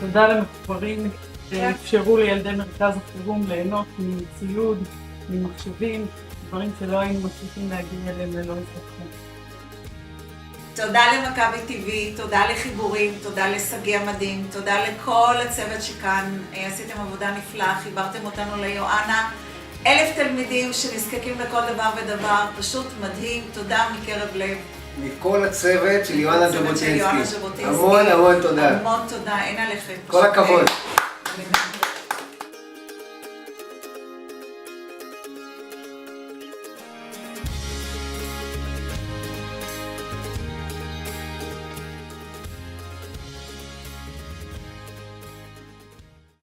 תודה למחוברים שאפשרו לילדי מרכז החירום ליהנות מציוד, ממחשבים, דברים שלא היינו מצליחים להגיע אליהם ללא עזרתכם. תודה למכבי TV, תודה לחיבורים, תודה לשגיא המדהים, תודה לכל הצוות שכאן, עשיתם עבודה נפלאה, חיברתם אותנו ליואנה, 1,000 תלמידים שנזקקים לכל דבר ודבר, פשוט מדהים, תודה מקרב לב. מכל הצוות של יואנה ז'בוטינסקי. של יואנה ז'בוטינסקי. המון המון תודה. המון תודה, אין עליכם. כל הכבוד.